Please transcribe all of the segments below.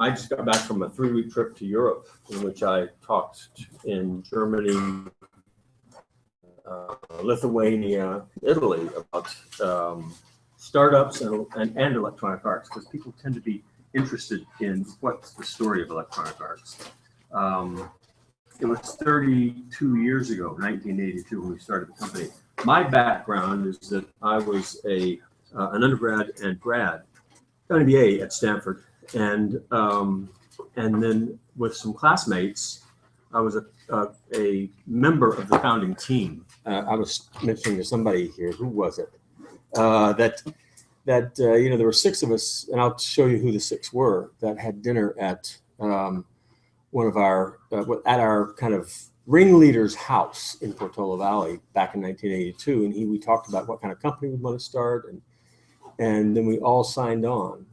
I just got back from a 3-week trip to Europe in which I talked in Germany, Lithuania, Italy about startups and electronic arts, because people tend to be interested in what's the story of electronic arts. It was 32 years ago, 1982, when we started the company. My background is that I was an undergrad and grad, an MBA at Stanford, and then with some classmates, I was a member of the founding team. I was mentioning to somebody here, who was it? That you know, there were 6 of us, and I'll show you who the 6 were, that had dinner at one of our at our kind of ringleader's house in Portola Valley back in 1982, and we talked about what kind of company we'd want to start, and then we all signed on.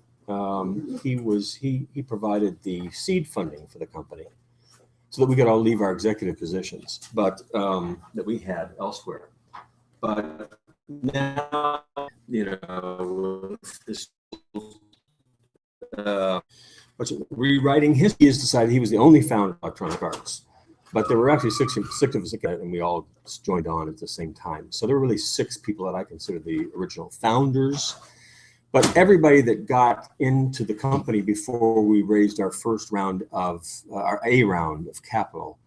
He provided the seed funding for the company, so that we could all leave our executive positions, but that we had elsewhere. But now, you know, this rewriting history, has decided he was the only founder of electronic arts. But there were actually six of us, and we all joined on at the same time. So there were really 6 people that I consider the original founders. But everybody that got into the company before we raised our first round of our A round of capital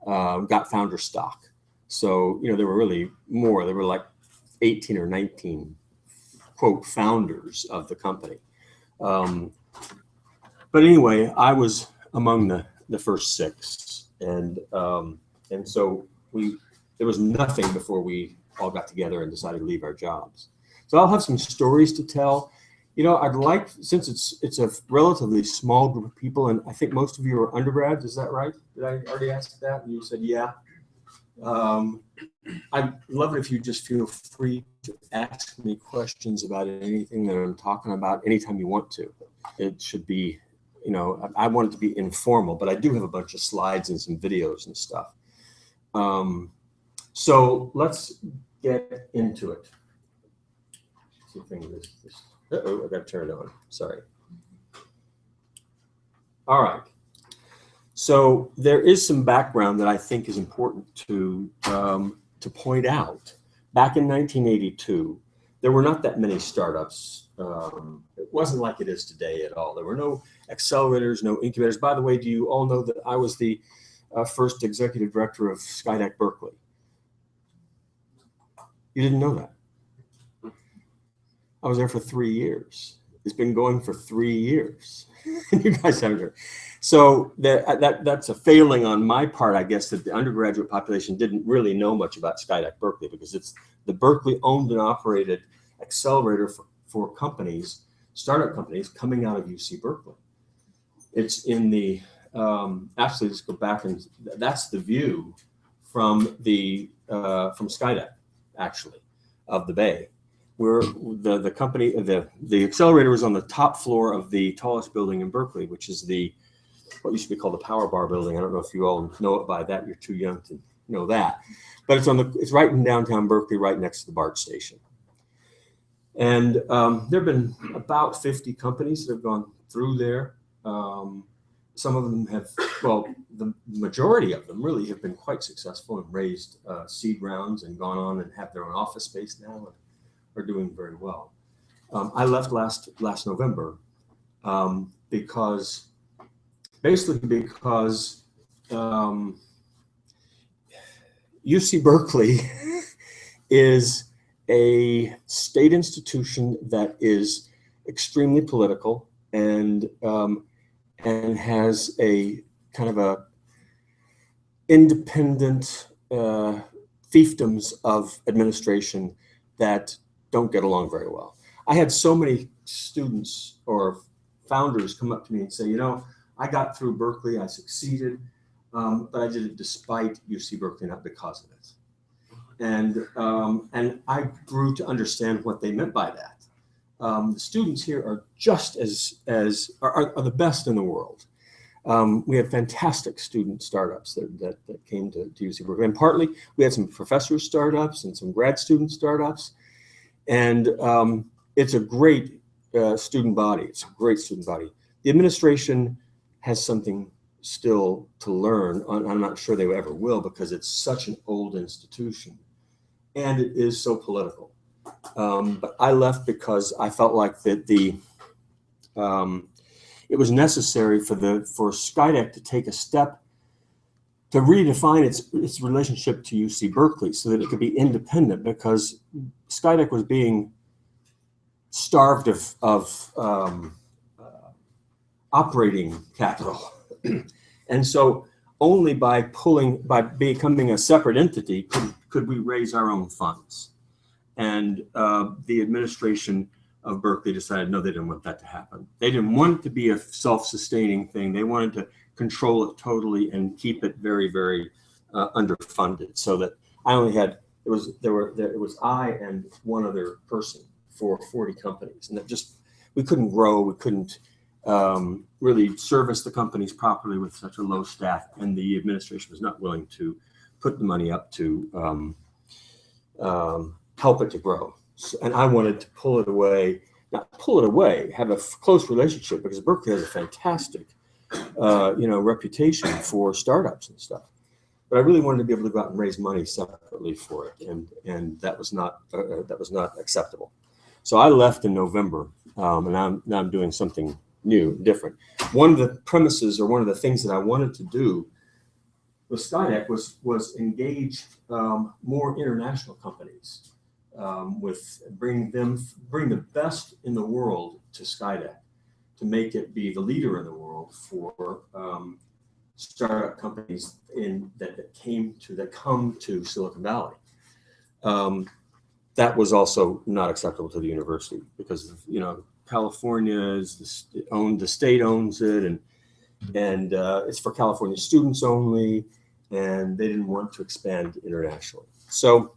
got founder stock. So, you know, there were really more. There were like 18 or 19 quote founders of the company. But anyway, I was among the first 6, and so there was nothing before we all got together and decided to leave our jobs. So I'll have some stories to tell. You know, I'd like, since it's a relatively small group of people, and I think most of you are undergrads, is that right? Did I already ask that? And you said, yeah. I'd love it if you just feel free to ask me questions about anything that I'm talking about anytime you want to. It should be, you know, I want it to be informal, but I do have a bunch of slides and some videos and stuff. So let's get into it. See if uh-oh, I got to turn it on. Sorry. All right. So there is some background that I think is important to point out. Back in 1982, there were not that many startups. It wasn't like it is today at all. There were no accelerators, no incubators. By the way, do you all know that I was the first executive director of Skydeck Berkeley? You didn't know that? I was there for 3 years. It's been going for 3 years. You guys haven't heard. So that's a failing on my part, I guess, that the undergraduate population didn't really know much about Skydeck Berkeley, because it's the Berkeley owned and operated accelerator for companies, startup companies coming out of UC Berkeley. It's in the, actually let's go back, and that's the view from Skydeck, actually, of the Bay. Where the company, the accelerator was on the top floor of the tallest building in Berkeley, which is what used to be called the Power Bar building. I don't know if you all know it by that. You're too young to know that. But it's right in downtown Berkeley, right next to the BART station. And there have been about 50 companies that have gone through there. Some of them have, well, the majority of them really have been quite successful and raised seed rounds and gone on and have their own office space now and are doing very well. I left last November because UC Berkeley is a state institution that is extremely political and has a kind of a independent fiefdoms of administration that don't get along very well. I had so many students or founders come up to me and say, you know, I got through Berkeley, I succeeded, but I did it despite UC Berkeley, not because of it. And I grew to understand what they meant by that. The students here are just are the best in the world. We had fantastic student startups that came to UC Berkeley, and partly we had some professor startups and some grad student startups. And it's a great student body. It's a great student body. The administration has something still to learn. I'm not sure they ever will, because it's such an old institution and it is so political. But I left because I felt like that it was necessary for Skydeck to take a step to redefine its relationship to UC Berkeley so that it could be independent, because Skydeck was being starved of operating capital. And so only by becoming a separate entity could we raise our own funds. And the administration of Berkeley decided, no, they didn't want that to happen. They didn't want it to be a self-sustaining thing. They wanted to control it totally and keep it very, very underfunded, so that I only had, it was I and one other person for 40 companies. And that just, we couldn't grow, we couldn't really service the companies properly with such a low staff, and the administration was not willing to put the money up to help it to grow. So, and I wanted to pull it away, not pull it away, have a close relationship, because Berkeley has a fantastic reputation for startups and stuff. But I really wanted to be able to go out and raise money separately for it, and that was not acceptable. So I left in November, and now I'm doing something new, different. One of the premises, or one of the things that I wanted to do with Skydeck was engage more international companies, bring the best in the world to Skydeck, to make it be the leader in the world for startup companies that come to Silicon Valley. That was also not acceptable to the university, because California is the state owns it, and it's for California students only, and they didn't want to expand internationally. So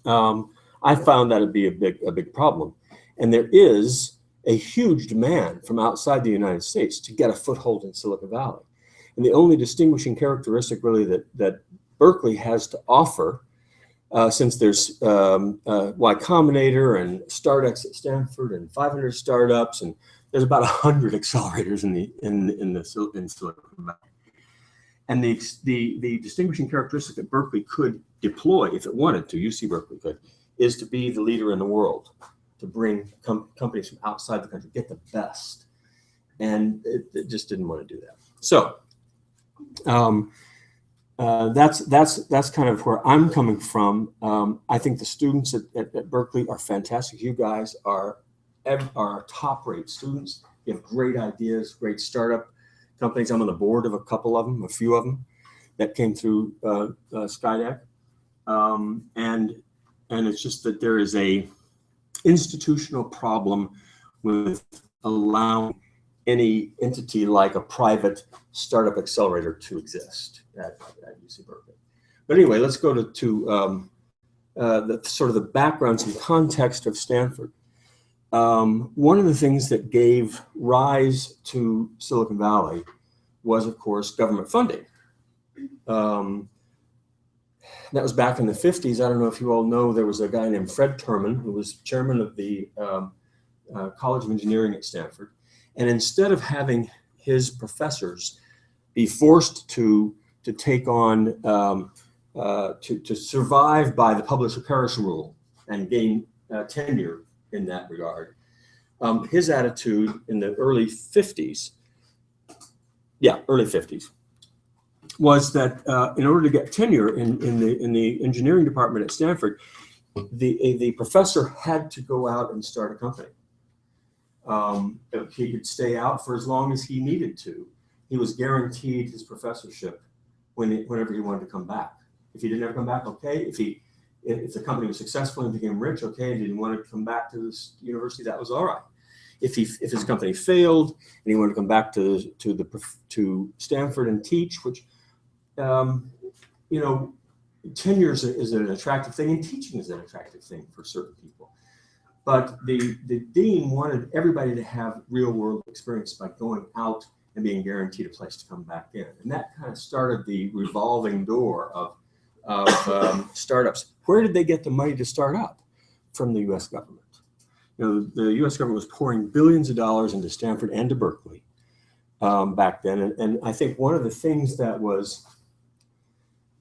I found that to be a big problem, and there is a huge demand from outside the United States to get a foothold in Silicon Valley. And the only distinguishing characteristic really that Berkeley has to offer, since there's Y Combinator and StartX at Stanford and 500 startups, and there's about 100 accelerators in Silicon Valley. And the distinguishing characteristic that Berkeley could deploy, if it wanted to, UC Berkeley could, is to be the leader in the world, to bring companies from outside the country, get the best. And it just didn't want to do that. So that's kind of where I'm coming from. I think the students at Berkeley are fantastic. You guys are top-rate students. You have great ideas, great startup companies. I'm on the board of a few of them that came through Skydeck. And it's just that there is a institutional problem with allowing any entity like a private startup accelerator to exist at UC Berkeley. But anyway, let's go to the sort of the background, some context of Stanford. One of the things that gave rise to Silicon Valley was, of course, government funding. That was back in the 50s. I don't know if you all know, there was a guy named Fred Terman, who was chairman of the College of Engineering at Stanford. And instead of having his professors be forced to take on, to survive by the publish-or-perish rule and gain tenure in that regard, his attitude in the early 50s, was that in order to get tenure in the engineering department at Stanford, the professor had to go out and start a company. He could stay out for as long as he needed to. He was guaranteed his professorship whenever he wanted to come back. If he didn't ever come back, okay. If the company was successful and became rich, okay, and didn't want to come back to this university, that was all right. If his company failed and he wanted to come back to Stanford and teach, which tenure is an attractive thing, and teaching is an attractive thing for certain people. But the dean wanted everybody to have real world experience by going out and being guaranteed a place to come back in. And that kind of started the revolving door of startups. Where did they get the money to start up? From the US government. The US government was pouring billions of dollars into Stanford and to Berkeley. back then. And I think one of the things that was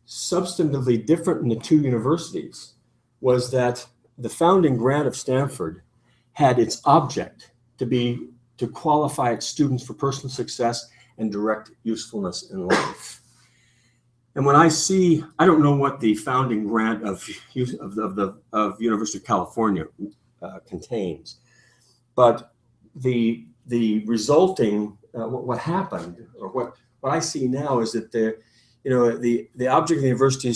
substantively different in the two universities was that the founding grant of Stanford had its object to qualify its students for personal success and direct usefulness in life. And when I don't know what the founding grant of University of California contains, but the resulting what happened, or what I see now, is that the object of the university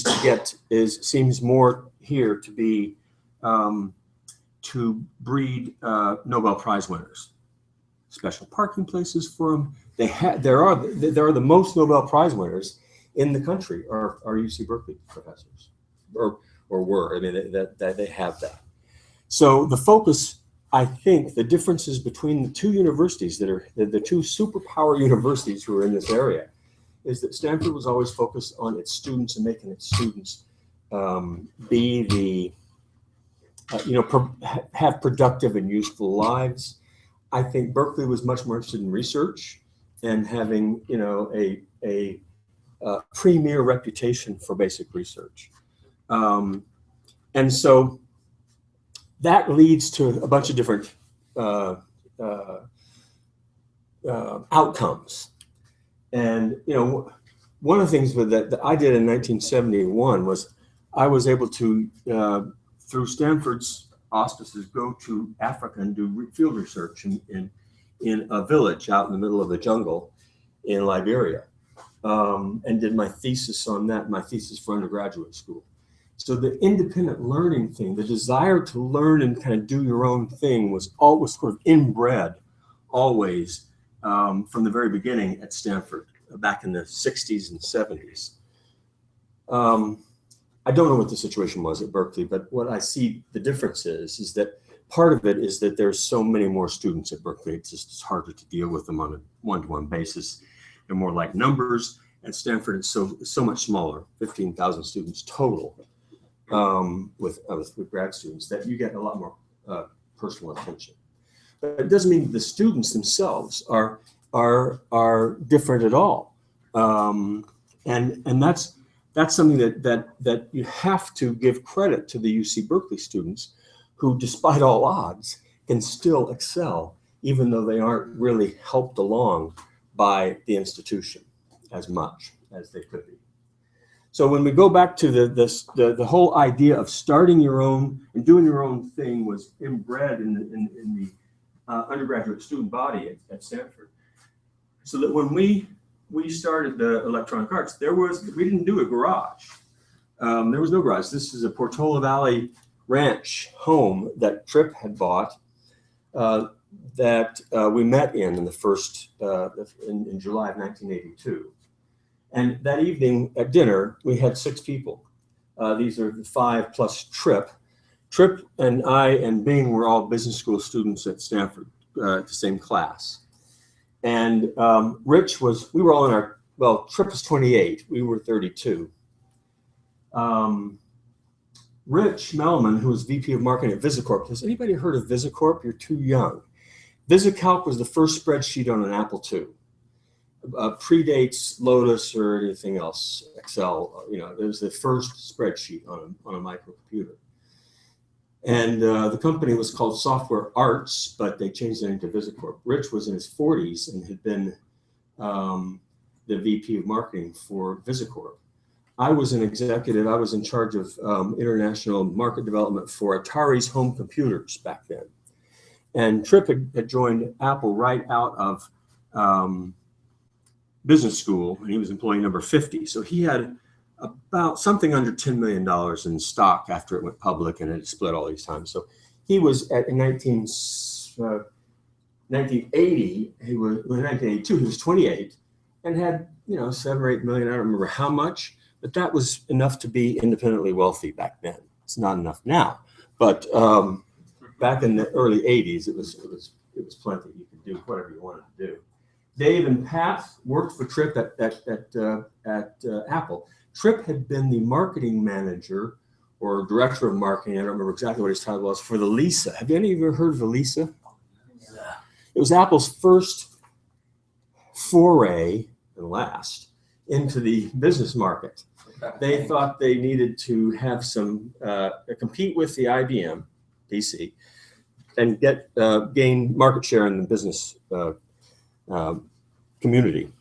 seems more here to be to breed Nobel Prize winners, special parking places for them. There are the most Nobel Prize winners in the country are UC Berkeley professors, or were. I mean, that they have that. So the focus, I think, the differences between the two universities that are the two superpower universities who are in this area, is that Stanford was always focused on its students and making its students have productive and useful lives. I think Berkeley was much more interested in research and having a premier reputation for basic research, and so that leads to a bunch of different outcomes. And one of the things that I did in 1971 was I was able to, through Stanford's auspices, go to Africa and do field research in a village out in the middle of the jungle in Liberia, and did my thesis on that, my thesis for undergraduate school. So the independent learning thing, the desire to learn and kind of do your own thing, was always sort of inbred, always, from the very beginning at Stanford, back in the 60s and 70s. I don't know what the situation was at Berkeley, but what I see the difference is that part of it is that there's so many more students at Berkeley. It's harder to deal with them on a one-to-one basis. They're more like numbers. At Stanford, it's so much smaller, 15,000 students total, with grad students, that you get a lot more personal attention. But it doesn't mean the students themselves are different at all, and that's something that you have to give credit to the UC Berkeley students, who, despite all odds, can still excel, even though they aren't really helped along by the institution as much as they could be. So when we go back to the whole idea of starting your own and doing your own thing was inbred in the undergraduate student body at Stanford. So that when we started the electronic arts, we didn't do a garage. There was no garage. This is a Portola Valley ranch home that Tripp had bought, that we met in the first in July of 1982. And that evening at dinner, we had 6 people. These are 5 plus Tripp. Tripp and I and Bing were all business school students at Stanford, the same class. And Rich we were all Tripp was 28, we were 32. Rich Melman, who was VP of Marketing at VisiCorp, has anybody heard of VisiCorp? You're too young. VisiCalc was the first spreadsheet on an Apple II. Predates Lotus or anything else, Excel. It was the first spreadsheet on a microcomputer. And the company was called Software Arts, but they changed their name to VisiCorp. Rich was in his 40s and had been the VP of Marketing for VisiCorp. I was an executive. I was in charge of international market development for Atari's home computers back then. And Tripp had joined Apple right out of business school, and he was employee number 50. So he had about something under $10 million in stock after it went public, and it split all these times. So he was in 1980, 1982, he was 28 and had, 7 or 8 million. I don't remember how much, but that was enough to be independently wealthy back then. It's not enough now, but back in the early 80s, it was plenty. You could do whatever you wanted to do. Dave and Pat worked for Tripp at Apple. Tripp had been the marketing manager or director of marketing, I don't remember exactly what his title was, for the Lisa. Have any of you ever heard of the Lisa? Yeah. It was Apple's first foray, and last, into the business market. They thought they needed to have some, compete with the IBM PC and gain market share in the business community.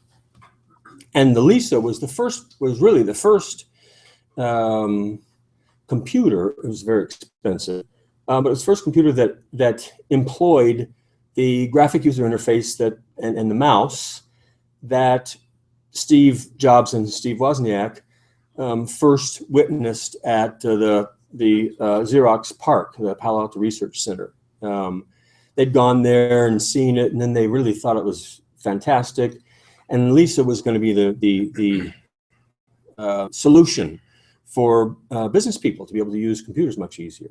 And the Lisa was really the first computer. It was very expensive, but it was the first computer that employed the graphic user interface and the mouse that Steve Jobs and Steve Wozniak first witnessed at the Xerox PARC, the Palo Alto Research Center. They'd gone there and seen it, and then they really thought it was fantastic. And Lisa was going to be the solution for business people to be able to use computers much easier.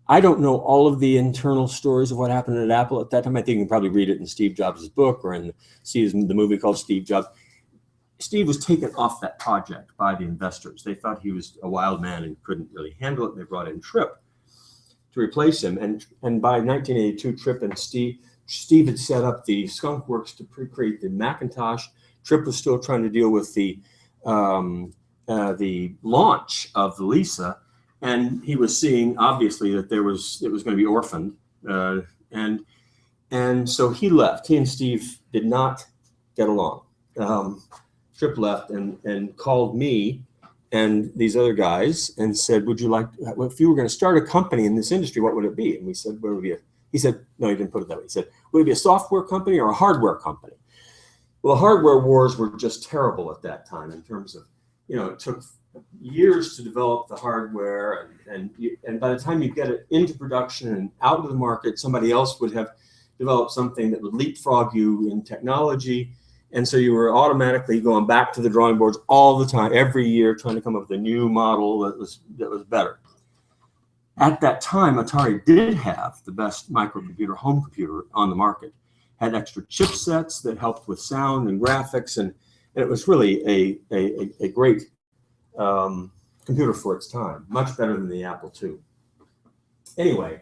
I don't know all of the internal stories of what happened at Apple at that time. I think you can probably read it in Steve Jobs' book or see the movie called Steve Jobs. Steve was taken off that project by the investors. They thought he was a wild man and couldn't really handle it. They brought in Tripp to replace him. And by 1982, Tripp and Steve had set up the Skunk Works to create the Macintosh. Tripp was still trying to deal with the launch of the Lisa, and he was seeing obviously that it was going to be orphaned, and so he left. He and Steve did not get along. Tripp left and called me and these other guys and said, "Would you like? If you were going to start a company in this industry, what would it be?" And we said, "What would it be?" He said, no, he didn't put it that way. He said, would it be a software company or a hardware company? Well, the hardware wars were just terrible at that time in terms of, it took years to develop the hardware. And by the time you get it into production and out of the market, somebody else would have developed something that would leapfrog you in technology. And so you were automatically going back to the drawing boards all the time, every year, trying to come up with a new model that was better. At that time, Atari did have the best microcomputer, home computer on the market. Had extra chipsets that helped with sound and graphics, and it was really a great computer for its time, much better than the Apple II. Anyway,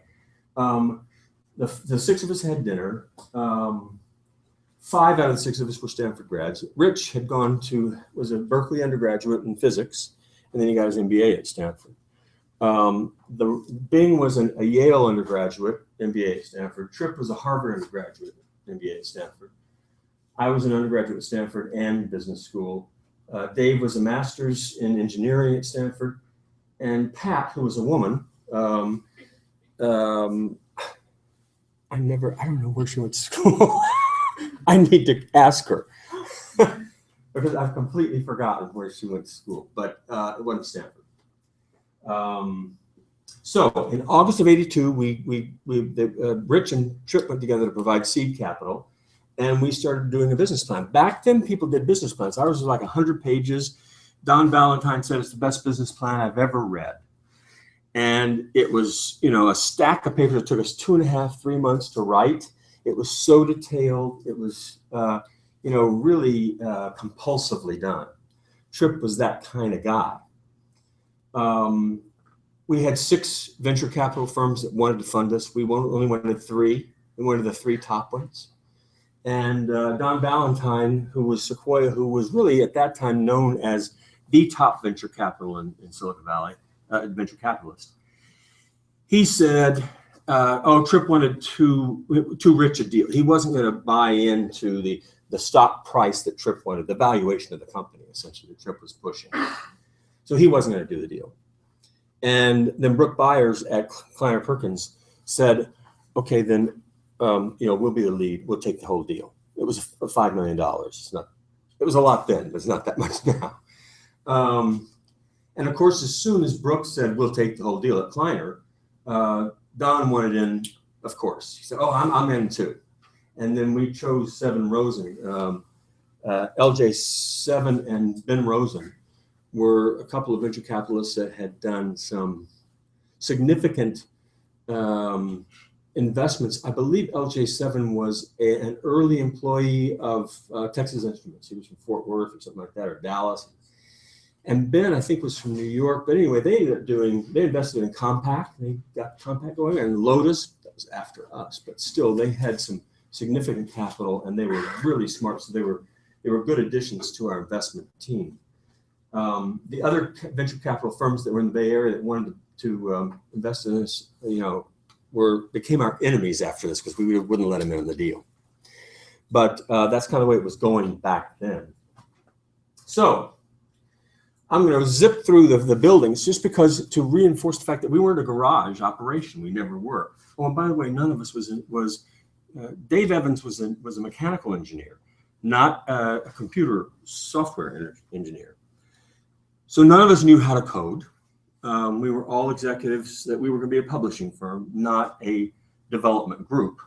the six of us had dinner. 5 out of the 6 of us were Stanford grads. Rich was a Berkeley undergraduate in physics, and then he got his MBA at Stanford. Bing was a Yale undergraduate, MBA at Stanford. Tripp was a Harvard undergraduate, MBA at Stanford. I was an undergraduate at Stanford and business school. Dave was a master's in engineering at Stanford. And Pat, who was a woman, I don't know where she went to school. I need to ask her because I've completely forgotten where she went to school, but it wasn't Stanford. So in August of '82, Rich and Tripp went together to provide seed capital, and we started doing a business plan. Back then, people did business plans. Ours was like 100 pages. Don Valentine said it's the best business plan I've ever read. And it was, a stack of papers. It took us 2.5, 3 months to write. It was so detailed. It was, really compulsively done. Tripp was that kind of guy. We had 6 venture capital firms that wanted to fund us. We only wanted 3. We wanted the 3 top ones. And Don Valentine, who was Sequoia, who was really at that time known as the top venture capital in Silicon Valley, venture capitalist. He said, Tripp wanted too rich a deal. He wasn't going to buy into the stock price that Tripp wanted, the valuation of the company, essentially, that Tripp was pushing. So he wasn't going to do the deal. And then Brooke Byers at Kleiner Perkins said, okay, then, we'll be the lead. We'll take the whole deal. It was $5 million. It was a lot then, but it's not that much now. And of course, as soon as Brooke said, we'll take the whole deal at Kleiner, Don wanted in, of course. He said, I'm in too. And then we chose Seven Rosen. LJ Seven and Ben Rosen were a couple of venture capitalists that had done some significant investments. I believe LJ7 was an early employee of Texas Instruments. He was from Fort Worth or something like that, or Dallas. And Ben, I think, was from New York. But anyway, they invested in Compaq. They got Compaq going, and Lotus, that was after us. But still, they had some significant capital, and they were really smart. So they were good additions to our investment team. The other venture capital firms that were in the Bay Area that wanted to invest in us, became our enemies after this because we wouldn't let them in on the deal. But that's kind of the way it was going back then. So I'm going to zip through the buildings just because to reinforce the fact that we weren't a garage operation. We never were. Oh, and by the way, none of us was Dave Evans was a mechanical engineer, not a computer software engineer. So none of us knew how to code. We were all executives that we were going to be a publishing firm, not a development group.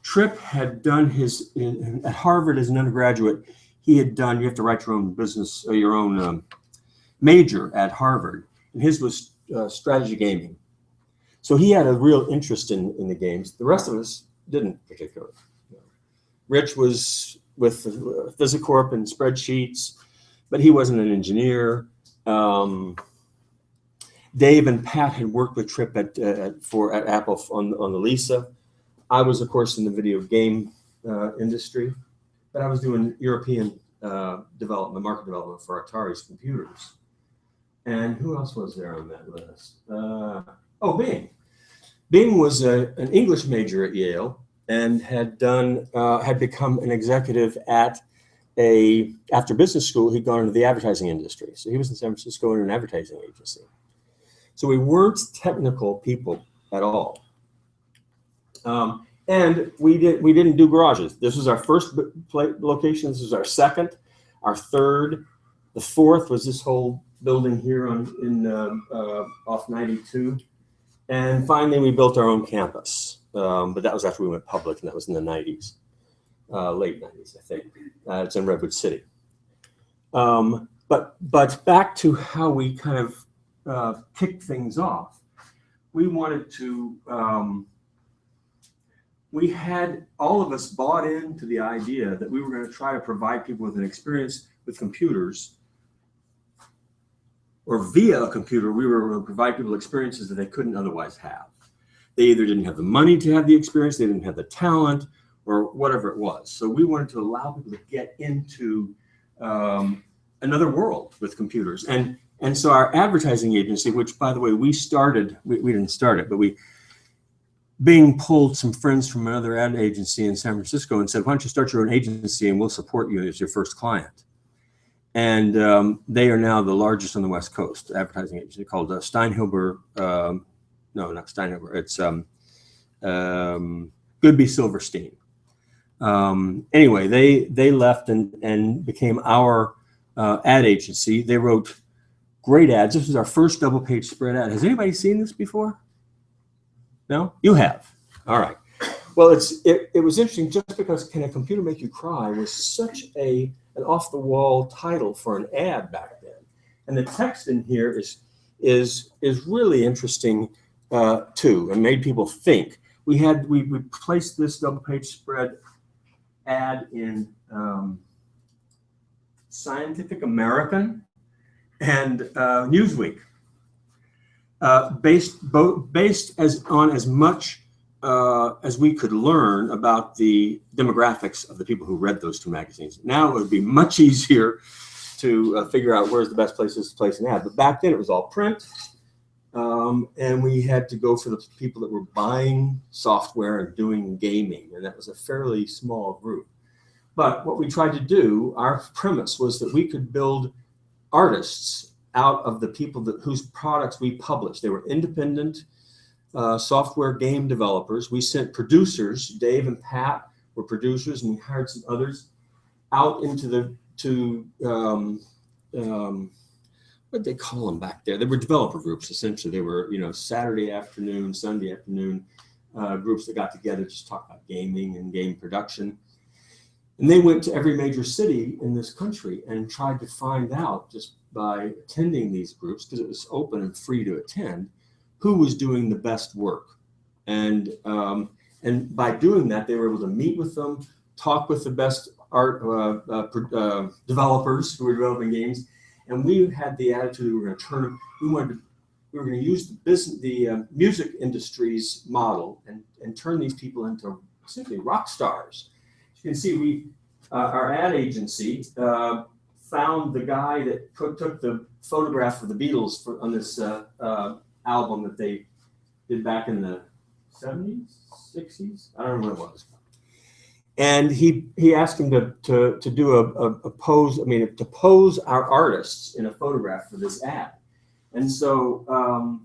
Tripp had done at Harvard as an undergraduate. He had done, you have to write your own business or your own major at Harvard, and his was strategy gaming. So he had a real interest in the games. The rest of us didn't particularly. Rich was with Physicorp and spreadsheets, but he wasn't an engineer. Dave and Pat had worked with Tripp at Apple on the Lisa. I was, of course, in the video game industry, but I was doing European market development for Atari's computers. And who else was there on that list? Bing. Bing was an English major at Yale and had become an executive after business school. He'd gone into the advertising industry. So he was in San Francisco in an advertising agency. So we weren't technical people at all. And we didn't do garages. This was our first location. This was our second, our third. The fourth was this whole building here off 92. And finally, we built our own campus. But that was after we went public, and that was in the 90s, late 90s, I think. It's in Redwood City. But back to how we kind of kicked things off. We wanted to, we had all of us bought into the idea that we were going to try to provide people with an experience with computers, or via a computer, we were going to provide people experiences that they couldn't otherwise have. They either didn't have the money to have the experience, they didn't have the talent, or whatever it was. So we wanted to allow people to get into another world with computers. And so our advertising agency, which, by the way, we didn't start it, but Bing pulled some friends from another ad agency in San Francisco and said, why don't you start your own agency and we'll support you as your first client. And they are now the largest on the West Coast advertising agency called Steinhuber. No, not Steinhuber. It's Goodby Silverstein. Anyway, they left and became our ad agency. They wrote great ads. This was our first double-page spread ad. Has anybody seen this before? No? You have. All right. Well, it was interesting just because Can a Computer Make You Cry was such an off-the-wall title for an ad back then. And the text in here is really interesting too, and made people think. We placed this double-page spread ad in Scientific American and Newsweek, based on as much as we could learn about the demographics of the people who read those two magazines. Now it would be much easier to figure out where's the best places to place an ad. But back then it was all print, and we had to go for the people that were buying software and doing gaming, and that was a fairly small group. But what we tried to do, our premise was that we could build artists out of the people whose products we published. They were independent software game developers. We sent producers, Dave and Pat were producers, and we hired some others out into what they call them back there? They were developer groups, essentially. They were, Saturday afternoon, Sunday afternoon groups that got together to just talk about gaming and game production. And they went to every major city in this country and tried to find out, just by attending these groups, because it was open and free to attend, who was doing the best work. And by doing that, they were able to meet with them, talk with the best art developers who were developing games. And we had the attitude we were going to turn them. We wanted to we were going to use the business, the music industry's model and turn these people into simply rock stars. As you can see, our ad agency found the guy that took the photograph of the Beatles on this album that they did back in the 70s, 60s. I don't know what it was. And he asked him to do a pose, to pose our artists in a photograph for this ad. And so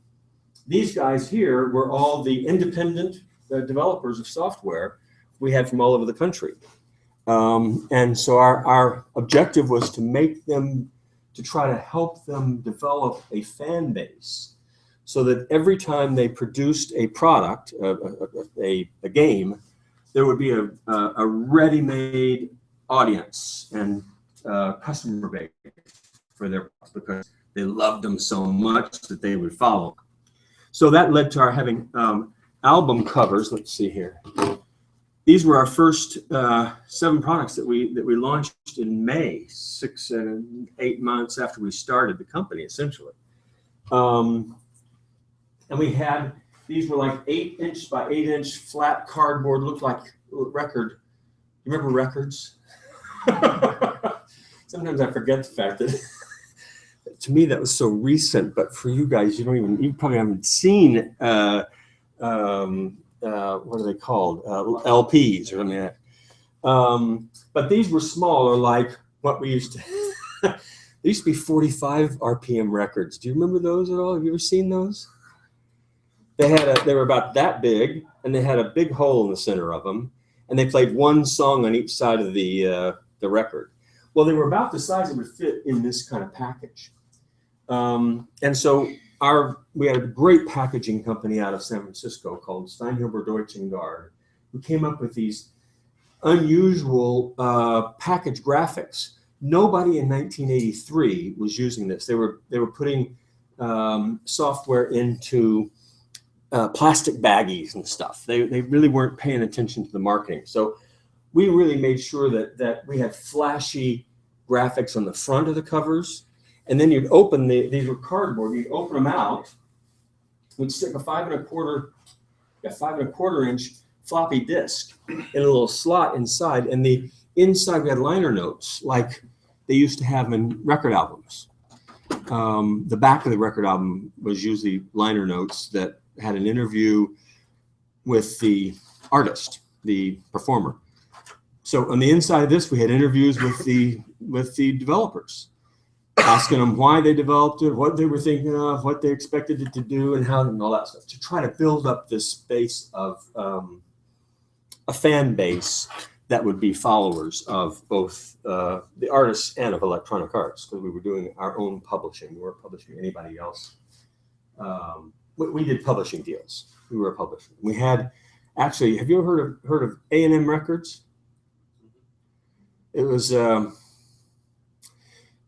these guys here were all the independent developers of software we had from all over the country. And so our objective was to try to help them develop a fan base so that every time they produced a product, a game, there would be a ready-made audience and customer base for their products because they loved them so much that they would follow. So that led to our having album covers. Let's see here. These were our first 7 products that we launched in May, 6 and 8 months after we started the company, essentially. And we had, these were like 8-inch by 8-inch flat cardboard, looked like record. You remember records? Sometimes I forget the fact that to me that was so recent, but for you guys, you probably haven't seen what are they called? LPs or something like that. But these were smaller, like what we used to. They used to be 45 RPM records. Do you remember those at all? Have you ever seen those? They were about that big, and they had a big hole in the center of them, and they played one song on each side of the record. Well, they were about the size that would fit in this kind of package. And so we had a great packaging company out of San Francisco called Steinhuber Deutsch & Gard, who came up with these unusual package graphics. Nobody in 1983 was using this. They were putting software into plastic baggies and stuff. They really weren't paying attention to the marketing. So we really made sure that we had flashy graphics on the front of the covers. And then you'd open these were cardboard. You'd open them out. We'd stick a 5 1/4 inch floppy disk in a little slot inside. And the inside we had liner notes like they used to have in record albums. The back of the record album was usually liner notes that had an interview with the artist, the performer. So on the inside of this, we had interviews with the developers, asking them why they developed it, what they were thinking of, what they expected it to do, and how, and all that stuff, to try to build up this base of a fan base that would be followers of both the artists and of electronic arts, because we were doing our own publishing. We weren't publishing anybody else. We did publishing deals. We were a publisher. We had, actually, have you ever heard of A&M Records? It was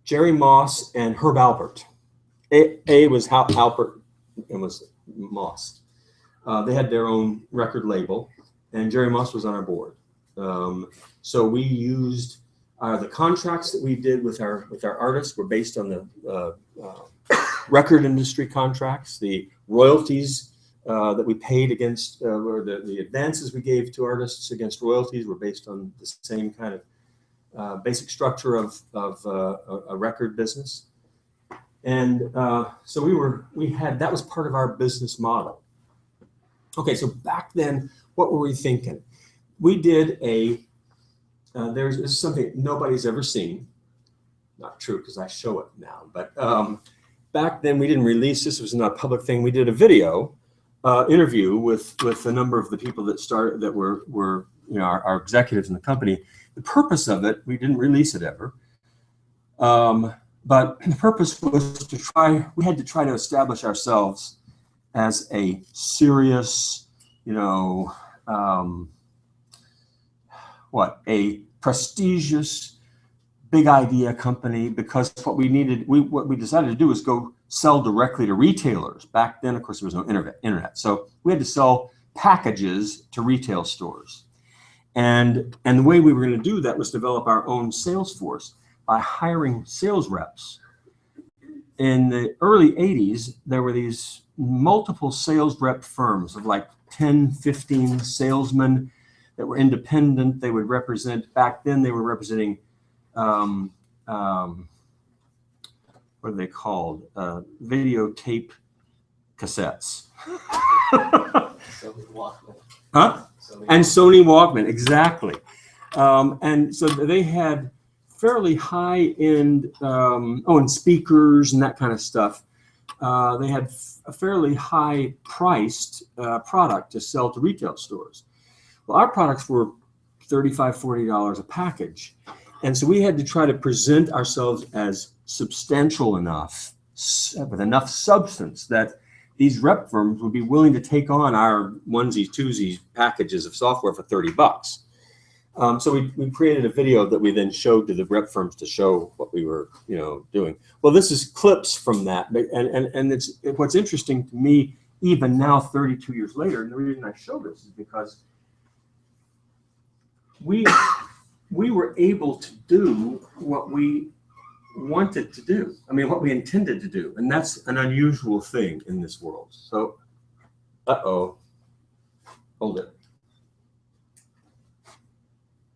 Jerry Moss and Herb Alpert. A was Alpert and was Moss. They had their own record label, and Jerry Moss was on our board. So we used the contracts that we did with our artists were based on the record industry contracts. The royalties that we paid against, or the advances we gave to artists against royalties were based on the same kind of basic structure of a record business. And so that was part of our business model. Okay, so back then, what were we thinking? We did this is something nobody's ever seen. Not true, because I show it now, but back then we didn't release this. It was not a public thing. We did a video interview with a number of the people that were our executives in the company. The purpose of it, we didn't release it ever, but the purpose was we had to try to establish ourselves as a serious, a prestigious, big idea company, because what we decided to do was go sell directly to retailers. Back then, of course, there was no internet. So we had to sell packages to retail stores. And the way we were going to do that was develop our own sales force by hiring sales reps in the early 80s, there were these multiple sales rep firms of like 10, 15 salesmen that were independent. They would represent, back then they were representing, what are they called? Videotape cassettes. Huh? And Sony Walkman, exactly. And so they had fairly high-end, and speakers and that kind of stuff. They had a fairly high-priced product to sell to retail stores. Well, our products were $35, $40 a package. And so we had to try to present ourselves as substantial enough, with enough substance that these rep firms would be willing to take on our onesies, twosies packages of software for $30. So we created a video that we then showed to the rep firms to show what we were, doing. Well, this is clips from that, and it's what's interesting to me even now, 32 years later. And the reason I show this is because we were able to do what we wanted to do. I mean, what we intended to do, and that's an unusual thing in this world. So, hold it.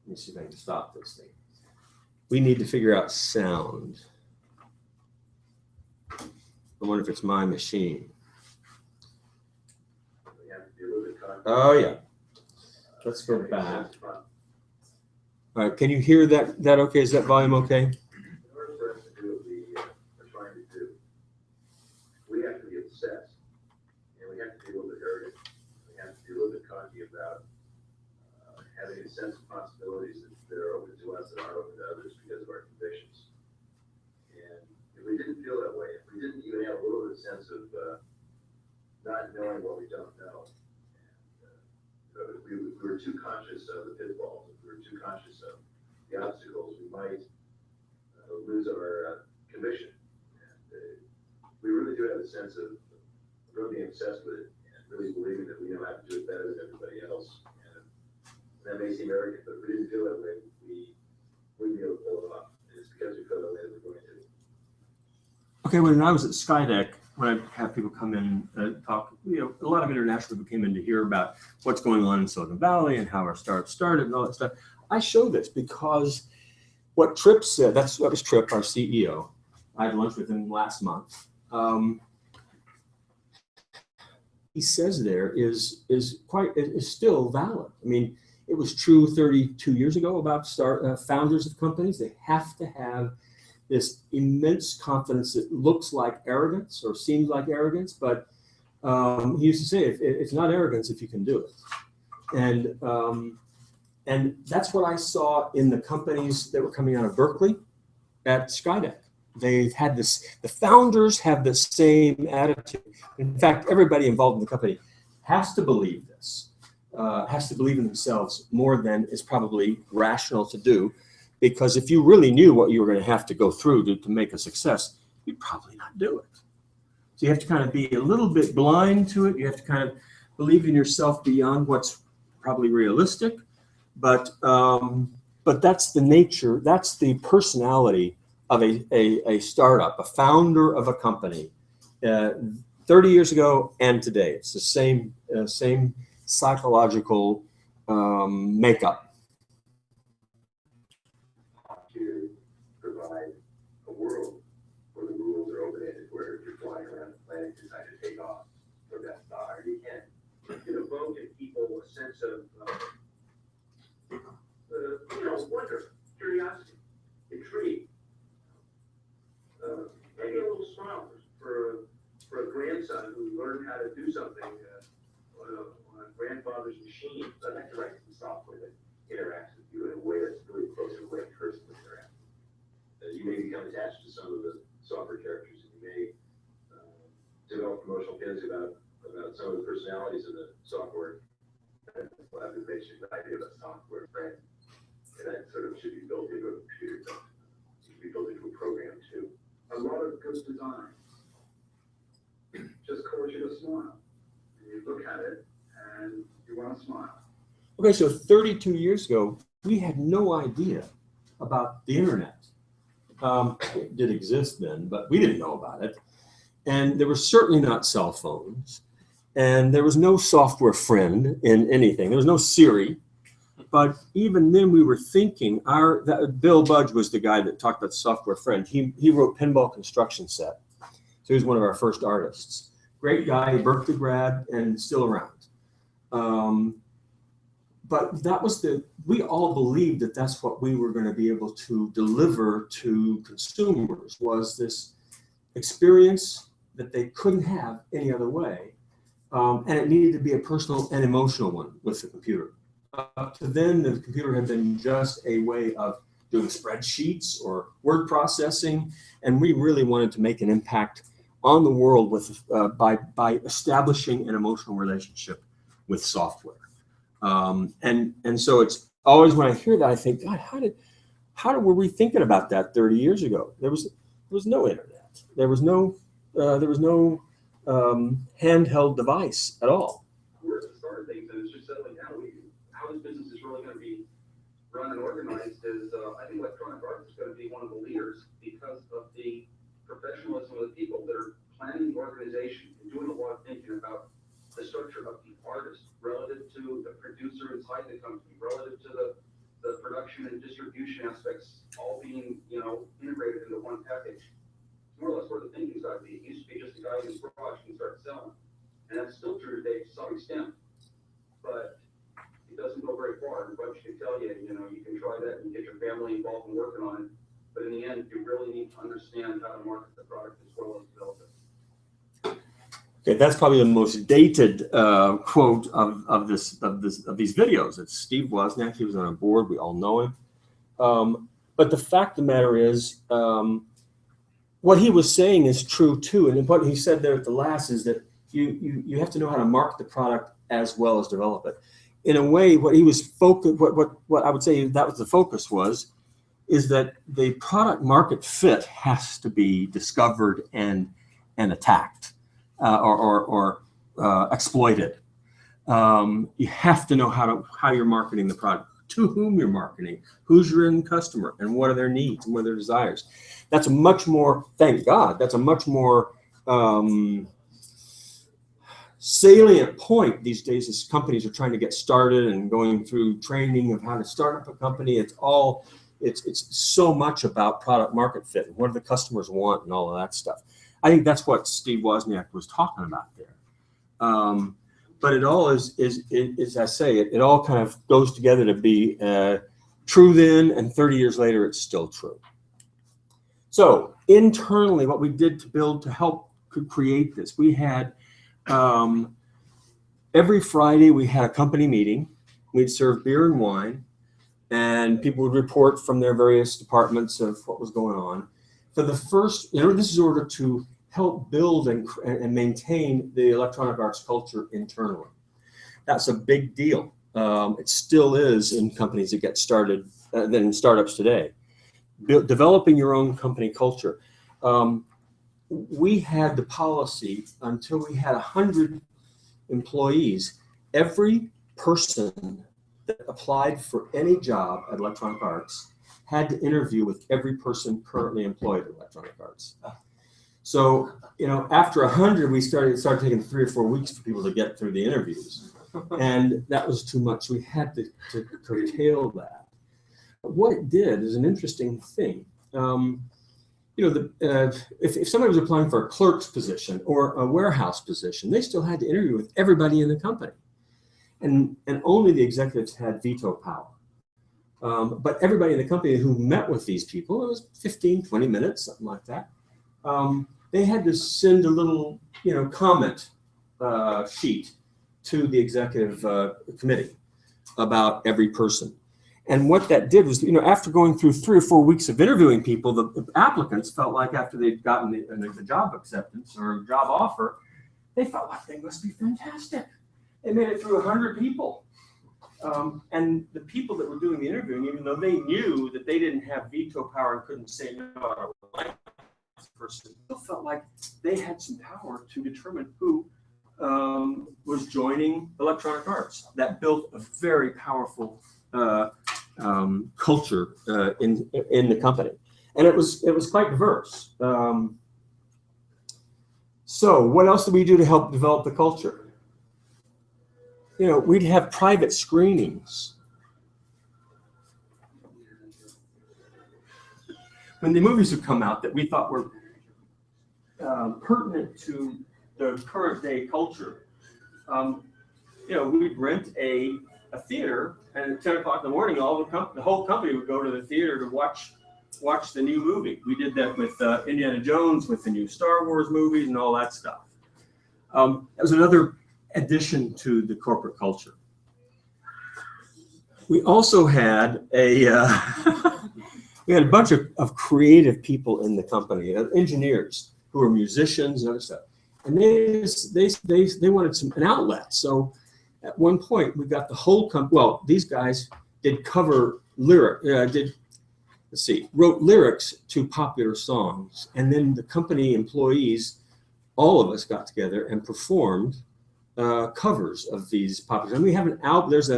Let me see if I can stop this thing. We need to figure out sound. I wonder if it's my machine. Oh yeah. Let's go back. All right, can you hear that okay? Is that volume okay? In order for us to do what we are trying to do, we have to be obsessed, and we have to be a little bit arrogant. We have to be a little bit cocky about having a sense of possibilities that are open to us that aren't open to others because of our convictions. And if we didn't feel that way, if we didn't even have a little bit of sense of not knowing what we don't know, and if we were too conscious of the pitfalls, if we were too conscious of the obstacles, we might lose our conviction. And we really do have a sense of really being obsessed with it and really believing that we know how to do it better than everybody else. And that may seem arrogant, but if we didn't feel that way, we wouldn't be able to pull it off. And it's because we feel that way that we're going to. Okay, when I was at Skydeck, when I have people come in and talk, a lot of international people came in to hear about what's going on in Silicon Valley and how our startup started and all that stuff. I show this because what Tripp said, that was Tripp, our CEO. I had lunch with him last month. He says there is still valid. I mean, it was true 32 years ago about founders of companies. They have to have this immense confidence that looks like arrogance or seems like arrogance, but he used to say it's not arrogance if you can do it. And that's what I saw in the companies that were coming out of Berkeley at Skydeck. They had this, the founders have the same attitude. In fact, everybody involved in the company has to believe this, has to believe in themselves more than is probably rational to do. Because if you really knew what you were going to have to go through to make a success, you'd probably not do it. So you have to kind of be a little bit blind to it. You have to kind of believe in yourself beyond what's probably realistic. But that's the nature, that's the personality of a startup, a founder of a company. 30 years ago and today, it's the same psychological makeup. To provide a world where the rules are open-ended, where if you're flying around the planet, you decide to take off for that star, you can evoke in people a sense of wonder, curiosity, intrigue, maybe a little smile for a grandson who learned how to do something on a grandfather's machine. I'd like to write some software that interacts with you in a way that's really close to the way a person would interact. You may become attached to some of the software characters, and you may develop emotional feelings about some of the personalities of the software. Well, that makes you the idea of a software friend, and that sort of should be built into a computer. It should be built into a program too. A lot of good design just cause you to smile. And you look at it and you want to smile. Okay, so 32 years ago, we had no idea about the internet. It did exist then, but we didn't know about it. And there were certainly not cell phones. And there was no software friend in anything. There was no Siri. But even then we were thinking, Bill Budge was the guy that talked about the software friend. He wrote Pinball Construction Set. So he was one of our first artists. Great guy, Berkeley grad, and still around. But that was we all believed that that's what we were going to be able to deliver to consumers, was this experience that they couldn't have any other way. And it needed to be a personal and emotional one with the computer. Up to then, the computer had been just a way of doing spreadsheets or word processing, and we really wanted to make an impact on the world by establishing an emotional relationship with software. And so it's always, when I hear that, I think, God, how were we thinking about that 30 years ago? There was no internet. There was no handheld device at all. We're at the start of things, and it's just settling down. How this business is really going to be run and organized is, I think electronic arts is going to be one of the leaders because of the professionalism of the people that are planning the organization and doing a lot of thinking about the structure of the artist relative to the producer inside the company, relative to the production and distribution aspects all being, integrated into one package. It's more or less where the thinking's got to be. It used to be just a guy in his garage can start selling. And that's still true today to some extent. But it doesn't go very far. The bunch can tell you, you can try that and get your family involved in working on it. But in the end, you really need to understand how to market the product as well as develop it. Okay, that's probably the most dated quote of these videos. It's Steve Wozniak. He was on a board. We all know him. But the fact of the matter is, what he was saying is true too. And what he said there at the last is that you have to know how to market the product as well as develop it. In a way, what he was focused, what I would say that was the focus is that the product market fit has to be discovered and attacked. Or exploited. You have to know how you're marketing the product, to whom you're marketing, who's your end customer, and what are their needs and what are their desires. That's a much more, thank God, that's a much more salient point these days as companies are trying to get started and going through training of how to start up a company. It's so much about product market fit and what do the customers want and all of that stuff. I think that's what Steve Wozniak was talking about there. But it all is I say, it all kind of goes together to be true then, and 30 years later, it's still true. So internally, what we did to help create this, we had every Friday, we had a company meeting. We'd serve beer and wine, and people would report from their various departments of what was going on. For the first, this is in order to help build and maintain the electronic arts culture internally. That's a big deal. It still is in companies that get started, than in startups today. Developing your own company culture. We had the policy until we had 100 employees. Every person that applied for any job at Electronic Arts had to interview with every person currently employed at Electronic Arts. So, after 100, we started taking 3 or 4 weeks for people to get through the interviews. And that was too much. We had to curtail that. But what it did is an interesting thing. If somebody was applying for a clerk's position or a warehouse position, they still had to interview with everybody in the company. And only the executives had veto power. But everybody in the company who met with these people, it was 15, 20 minutes, something like that. They had to send a little, comment sheet to the executive committee about every person. And what that did was, after going through 3 or 4 weeks of interviewing people, the applicants felt like after they'd gotten the job acceptance or job offer, they felt like they must be fantastic. They made it through 100 people. And the people that were doing the interviewing, even though they knew that they didn't have veto power and couldn't say no, I don't like this person, still felt like they had some power to determine who was joining Electronic Arts. That built a very powerful culture in the company. And it was quite diverse. So what else did we do to help develop the culture? You know, we'd have private screenings. When the movies would come out that we thought were pertinent to the current day culture, you know, we'd rent a theater, and at 10 o'clock in the morning, the whole company would go to the theater to watch the new movie. We did that with Indiana Jones, with the new Star Wars movies and all that stuff. That was another addition to the corporate culture. We also had we had a bunch of creative people in the company, engineers who were musicians and other stuff. And they wanted an outlet. So at one point we got the whole company, well, these guys did wrote lyrics to popular songs. And then the company employees, all of us got together and performed covers of these popular. And we have an album, there's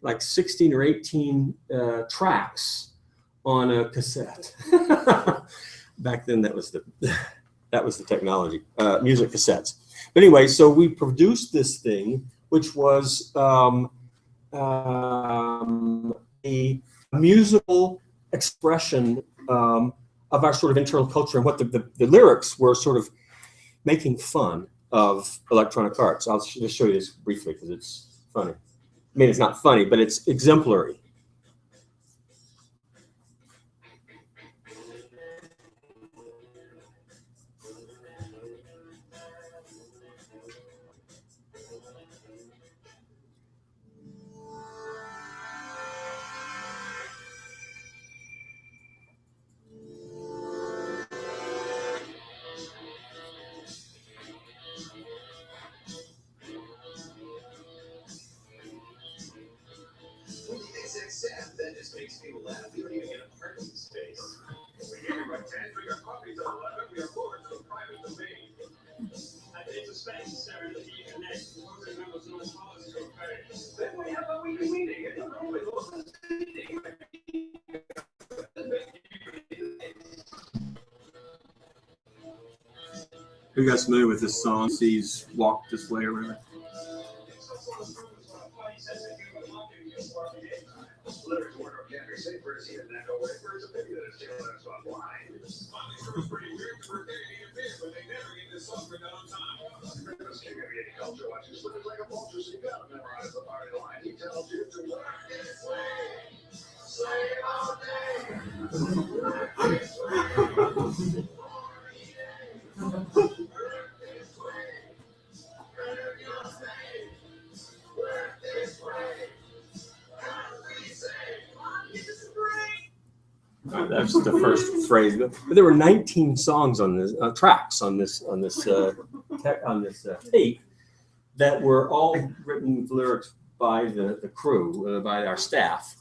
like 16 or 18 tracks on a cassette. Back then that was the technology, music cassettes. But anyway, so we produced this thing, which was a musical expression of our sort of internal culture, and what the lyrics were sort of making fun of Electronic Arts. I'll just show you this briefly because it's funny. I mean, it's not funny, but it's exemplary. That just makes people laugh. You don't even get a parking space. We give you like 10, we got puppies at 11, we have boards for private domain. I think the space is there to be connected. Board members know as well as to pay. Then we have a weekly meeting. It doesn't always listen to meeting. You guys familiar with this song, Seas Walk This Way or whatever? Lyrics weren't organic, say first he didn't know way for his opinion that it's taken us online. It's pretty weird because we're getting a bit, but they never get this song written on time. This king of any culture watches, but it's like a vulture, so you gotta memorize the party line. He tells you to work this way, slave all day, work this way, work this way, earn your pay, work this way. That's the first phrase. But there were 19 songs on this tracks on this tape that were all written with lyrics by the crew, by our staff,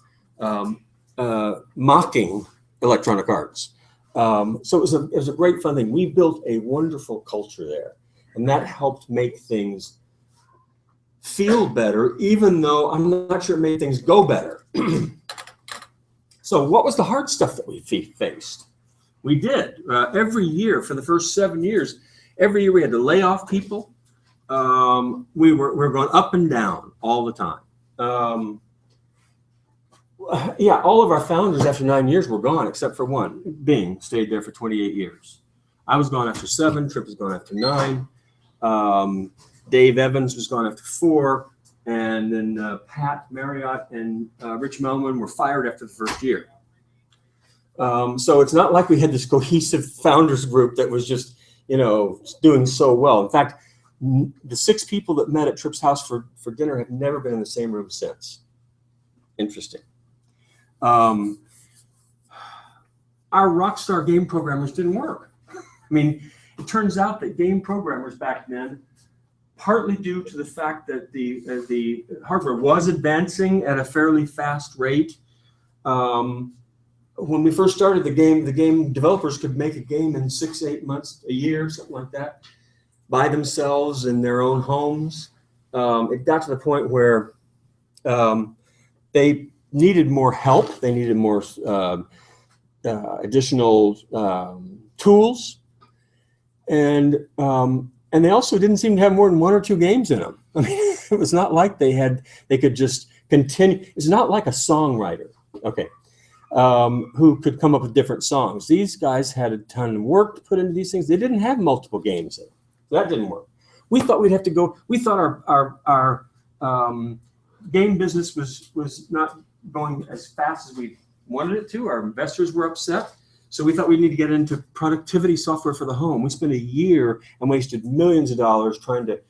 mocking Electronic Arts. So it was a great fun thing. We built a wonderful culture there, and that helped make things feel better, even though I'm not sure it made things go better. So what was the hard stuff that we faced? We did. Every year for the first 7 years, every year we had to lay off people. We were going up and down all the time. Yeah, all of our founders after 9 years were gone, except for one. Bing stayed there for 28 years. I was gone after 7. Tripp was gone after 9. Dave Evans was gone after 4. And then Pat Marriott and Rich Melman were fired after the first year. So it's not like we had this cohesive founders group that was just, doing so well. In fact, the 6 people that met at Tripp's house for dinner have never been in the same room since. Interesting. Our Rockstar game programmers didn't work. I mean, it turns out that game programmers back then, partly due to the fact that the hardware was advancing at a fairly fast rate. When we first started the game developers could make a game in 6, 8 months, a year, something like that, by themselves in their own homes. It got to the point where they needed more help. They needed more additional tools, and they also didn't seem to have more than 1 or 2 games in them. I mean, it was not like they could just continue. It's not like a songwriter, okay, who could come up with different songs. These guys had a ton of work to put into these things. They didn't have multiple games in them. That didn't work. We thought we'd have to go. We thought our game business was not going as fast as we wanted it to. Our investors were upset. So we thought we'd need to get into productivity software for the home. We spent a year and wasted millions of dollars trying to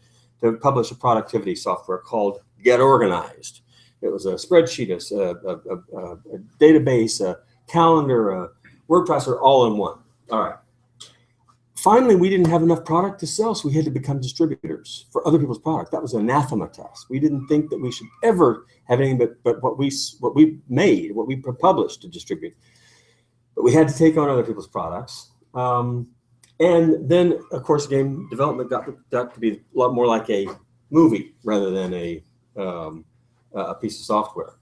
publish a productivity software called Get Organized. It was a spreadsheet, a database, a calendar, a word processor, all in one. All right. Finally, we didn't have enough product to sell, so we had to become distributors for other people's product. That was anathema to us. We didn't think that we should ever have anything but what we made, what we published to distribute. But we had to take on other people's products. And then, of course, game development got to be a lot more like a movie rather than a piece of software.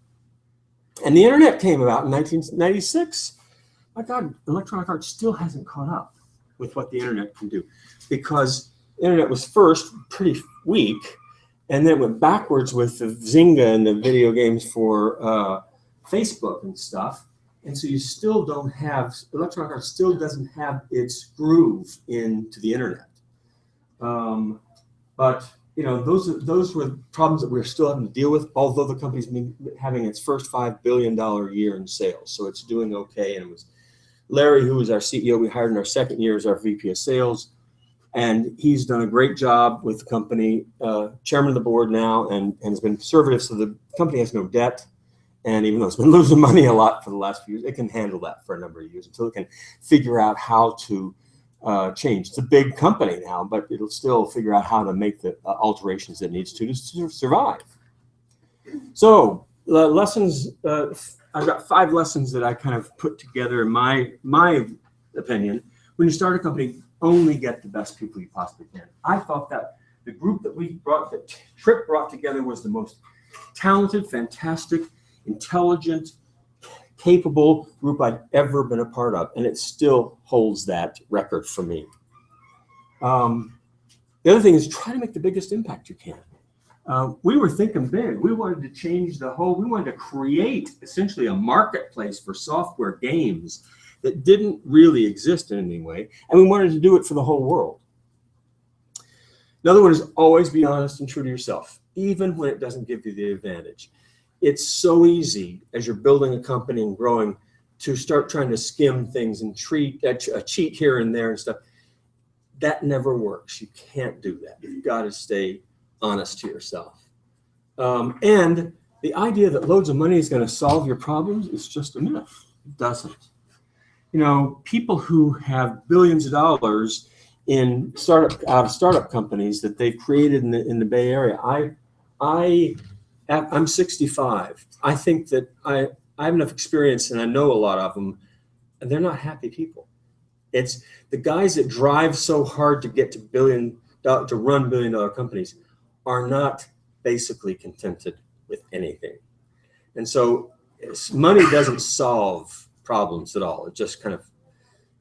And the internet came about in 1996. My God, Electronic Arts still hasn't caught up with what the internet can do, because the internet was first pretty weak, and then went backwards with the Zynga and the video games for Facebook and stuff. And so you still don't have, Electronic Arts still doesn't have its groove into the internet. But you know, those were problems that we're still having to deal with, although the company's having its first $5 billion year in sales. So it's doing okay. And it was Larry, who was our CEO, we hired in our second year as our VP of sales. And he's done a great job with the company, chairman of the board now, and has been conservative. So the company has no debt. And even though it's been losing money a lot for the last few years, it can handle that for a number of years until it can figure out how to change. It's a big company now, but it'll still figure out how to make the alterations it needs to survive. So lessons, I've got 5 lessons that I kind of put together in my opinion. When you start a company, only get the best people you possibly can. I thought that the group that Trip brought together was the most talented, fantastic, intelligent, capable group I've ever been a part of, and it still holds that record for me. The other thing is try to make the biggest impact you can. We were thinking big. We wanted to change we wanted to create essentially a marketplace for software games that didn't really exist in any way, and we wanted to do it for the whole world. Another one is always be honest and true to yourself, even when it doesn't give you the advantage. It's so easy as you're building a company and growing to start trying to skim things and cheat here and there and stuff. That never works. You can't do that. You've got to stay honest to yourself. And the idea that loads of money is going to solve your problems is just a myth. It doesn't. You know, people who have billions of dollars in startup companies that they've created in the Bay Area. I'm 65. I think that I have enough experience, and I know a lot of them, and they're not happy people. It's the guys that drive so hard to get to run billion-dollar companies are not basically contented with anything. And so money doesn't solve problems at all. It just kind of,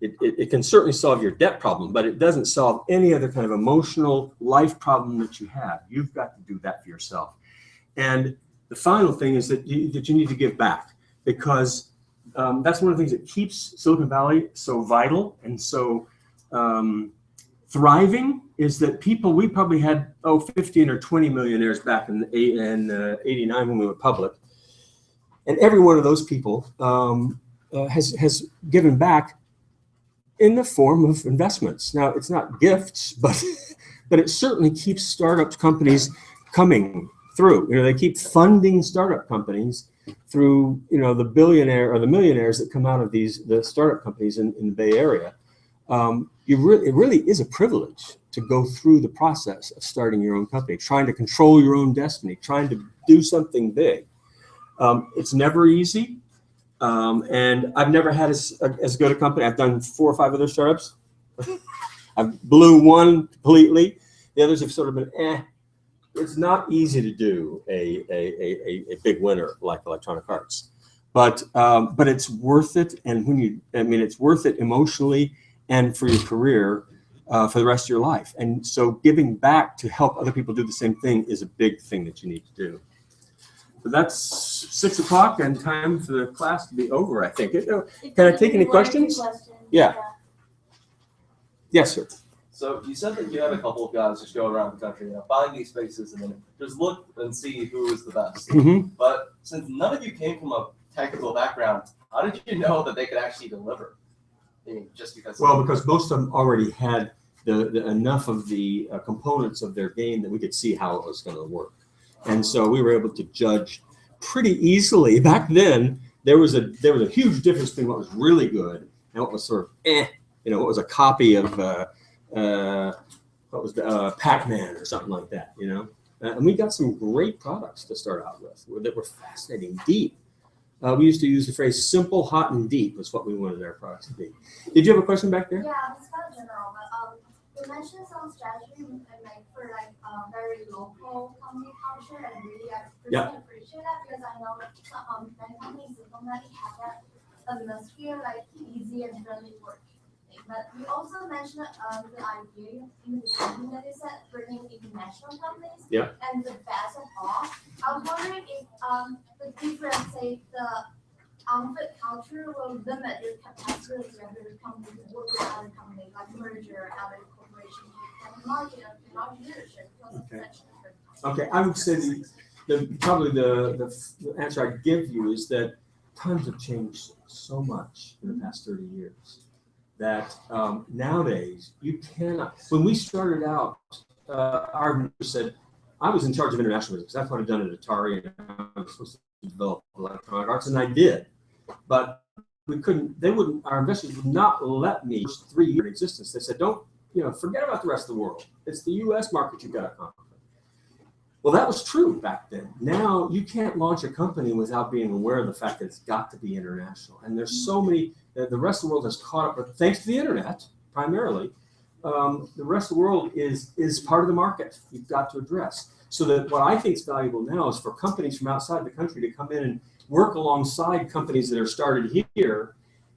it can certainly solve your debt problem, but it doesn't solve any other kind of emotional life problem that you have. You've got to do that for yourself. And the final thing is that you need to give back, because that's one of the things that keeps Silicon Valley so vital and so thriving, is that we probably had 15 or 20 millionaires back in 89 when we went public. And every one of those people has given back in the form of investments. Now, it's not gifts, but it certainly keeps startup companies coming through. You know, they keep funding startup companies through, you know, the billionaire or the millionaires that come out of the startup companies in the Bay Area. It really is a privilege to go through the process of starting your own company, trying to control your own destiny, trying to do something big. It's never easy. And I've never had as good a company. I've done 4 or 5 other startups. I've blew one completely. The others have sort of been It's not easy to do a big winner like Electronic Arts. but it's worth it. And it's worth it emotionally and for your career for the rest of your life. And so giving back to help other people do the same thing is a big thing that you need to do. So that's 6 o'clock and time for the class to be over, I think. Can I take any questions? Yeah. Yes, sir. So you said that you had a couple of guys just go around the country, find these spaces and then just look and see who is the best. Mm-hmm. But since none of you came from a technical background, how did you know that they could actually deliver? I mean, just because. Well, because most of them already had the enough of the components of their game that we could see how it was going to work. And so we were able to judge pretty easily. Back then, there was a huge difference between what was really good and what was sort of what was a copy of what was the Pac-Man or something like that, and we got some great products to start out with that were fascinating, deep. We used to use the phrase "simple, hot, and deep" was what we wanted our products to be. Did you have a question back there? Yeah, it's kind of general, but you mentioned some strategy for very local company culture, and really appreciate that because I know many companies don't really have that atmosphere, easy and friendly work. But you also mentioned the idea in the beginning that you said bringing international companies. Yeah. And the best of all, I was wondering if the different, say, the unfit culture will limit your capacity to other companies, work with other companies, like merger, other corporations, and market and large leadership because of such different. Okay, I would say probably the answer I give you is that times have changed so much in the past 30 years. That nowadays you cannot. When we started out, our manager said, I was in charge of international business. That's what I'd done at Atari, and I was supposed to develop electronic arts, and I did. But we couldn't. Our investors would not let me. 3 years in existence, they said, don't forget about the rest of the world. It's the U.S. market you've got to conquer. Well, that was true back then. Now you can't launch a company without being aware of the fact that it's got to be international. And there's so many. The rest of the world has caught up, but thanks to the internet, primarily, the rest of the world is part of the market you've got to address. So that what I think is valuable now is for companies from outside the country to come in and work alongside companies that are started here,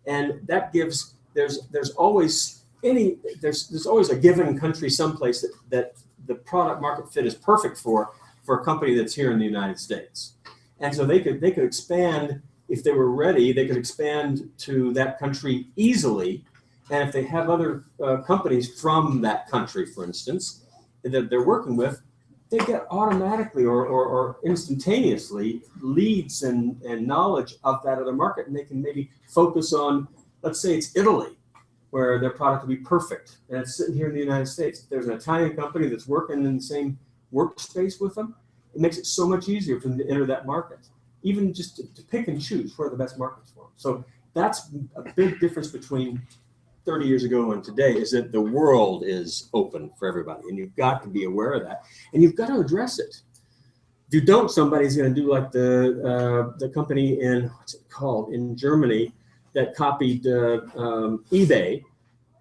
and that gives there's always a given country someplace that the product market fit is perfect for a company that's here in the United States, and so they could expand. If they were ready, they could expand to that country easily. And if they have other companies from that country, for instance, that they're working with, they get automatically or instantaneously leads and knowledge of that other market. And they can maybe focus on, let's say it's Italy, where their product will be perfect. And it's sitting here in the United States. If there's an Italian company that's working in the same workspace with them, it makes it so much easier for them to enter that market. Even just to pick and choose where are the best markets for them. So that's a big difference between 30 years ago and today, is that the world is open for everybody, and you've got to be aware of that, and you've got to address it. If you don't, somebody's going to do like the company in Germany that copied eBay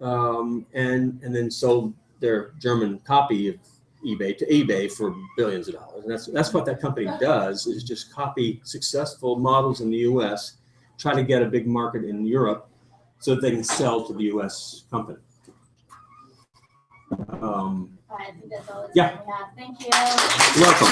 and then sold their German copy of eBay to eBay for billions of dollars. And that's what that company does, is just copy successful models in the US, try to get a big market in Europe so that they can sell to the US company. I think that's all the time Yeah. we have. Thank you. You're welcome.